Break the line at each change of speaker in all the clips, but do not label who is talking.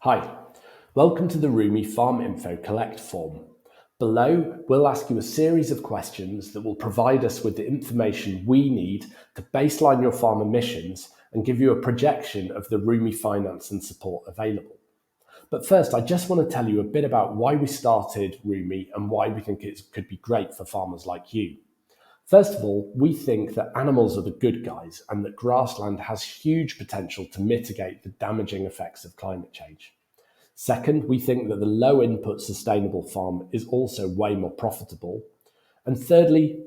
Hi, welcome to the ruumi Farm Info Collect form. Below, we'll ask you a series of questions that will provide us with the information we need to baseline your farm emissions and give you a projection of the ruumi finance and support available. But first, I just want to tell you a bit about why we started ruumi and why we think it could be great for farmers like you. First of all, we think that animals are the good guys and that grassland has huge potential to mitigate the damaging effects of climate change. Second, we think that the low input sustainable farm is also way more profitable. And thirdly,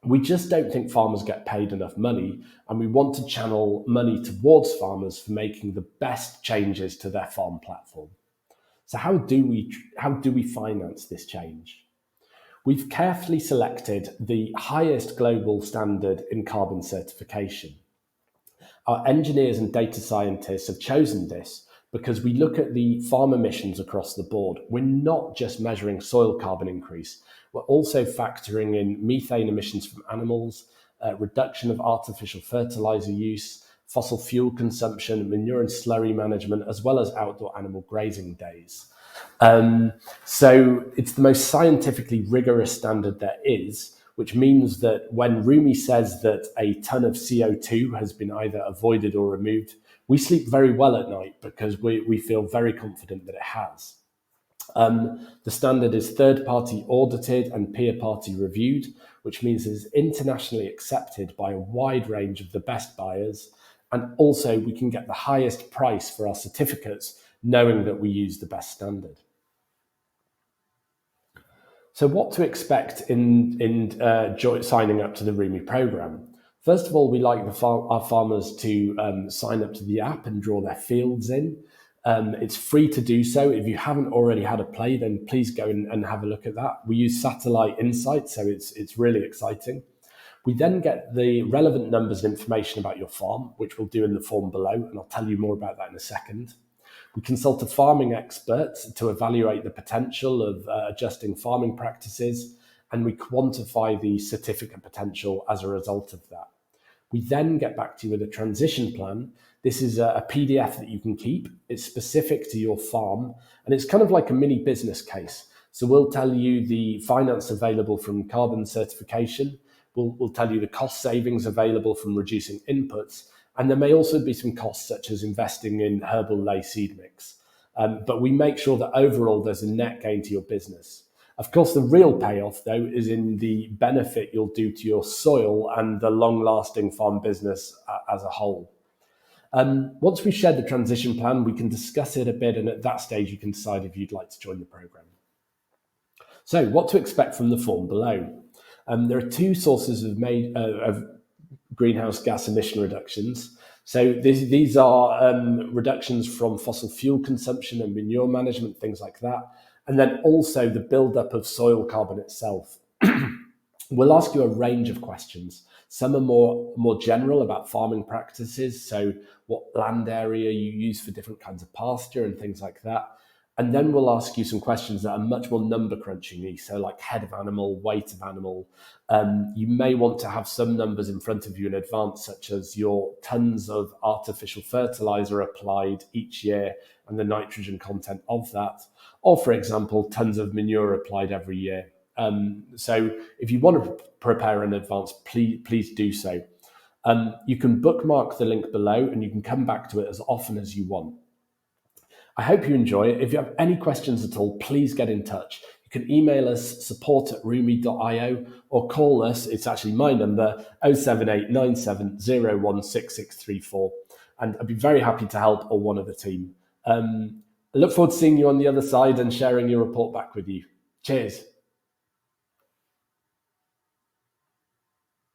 we just don't think farmers get paid enough money, and we want to channel money towards farmers for making the best changes to their farm platform. So how do we finance this change? We've carefully selected the highest global standard in carbon certification. Our engineers and data scientists have chosen this because we look at the farm emissions across the board. We're not just measuring soil carbon increase, we're also factoring in methane emissions from animals, reduction of artificial fertilizer use, fossil fuel consumption, manure and slurry management, as well as outdoor animal grazing days. So it's the most scientifically rigorous standard there is, which means that when ruumi says that a ton of CO2 has been either avoided or removed, we sleep very well at night because we feel very confident that it has. The standard is third-party audited and peer-party reviewed, which means it is internationally accepted by a wide range of the best buyers. And also we can get the highest price for our certificates, knowing that we use the best standard. So what to expect in signing up to the ruumi program? First of all, we like our farmers to sign up to the app and draw their fields in. It's free to do so. If you haven't already had a play, then please go and have a look at that. We use satellite insight, so it's really exciting. We then get the relevant numbers and information about your farm, which we'll do in the form below, and I'll tell you more about that in a second. We consult a farming expert to evaluate the potential of adjusting farming practices, and we quantify the certificate potential as a result of that. We then get back to you with a transition plan. This is a PDF that you can keep. It's specific to your farm, and it's kind of like a mini business case. So we'll tell you the finance available from carbon certification. We'll tell you the cost savings available from reducing inputs. And there may also be some costs such as investing in herbal ley seed mix. But we make sure that overall there's a net gain to your business. Of course, the real payoff, though, is in the benefit you'll do to your soil and the long-lasting farm business as a whole. Once we've shared the transition plan, we can discuss it a bit, and at that stage, you can decide if you'd like to join the program. So what to expect from the form below? There are two sources of greenhouse gas emission reductions. So these are reductions from fossil fuel consumption and manure management, things like that. And then also the buildup of soil carbon itself. We'll ask you a range of questions. Some are more general about farming practices, so what land area you use for different kinds of pasture and things like that. And then we'll ask you some questions that are much more number crunching-y, so like head of animal, weight of animal. You may want to have some numbers in front of you in advance, such as your tons of artificial fertilizer applied each year and the nitrogen content of that. Or, for example, tons of manure applied every year. So if you want to prepare in advance, please do so. You can bookmark the link below and you can come back to it as often as you want. I hope you enjoy it. If you have any questions at all, please get in touch. You can email us support@ruumi.io or call us. It's actually my number, 07897016634. And I'd be very happy to help or one of the team. I look forward to seeing you on the other side and sharing your report back with you. Cheers.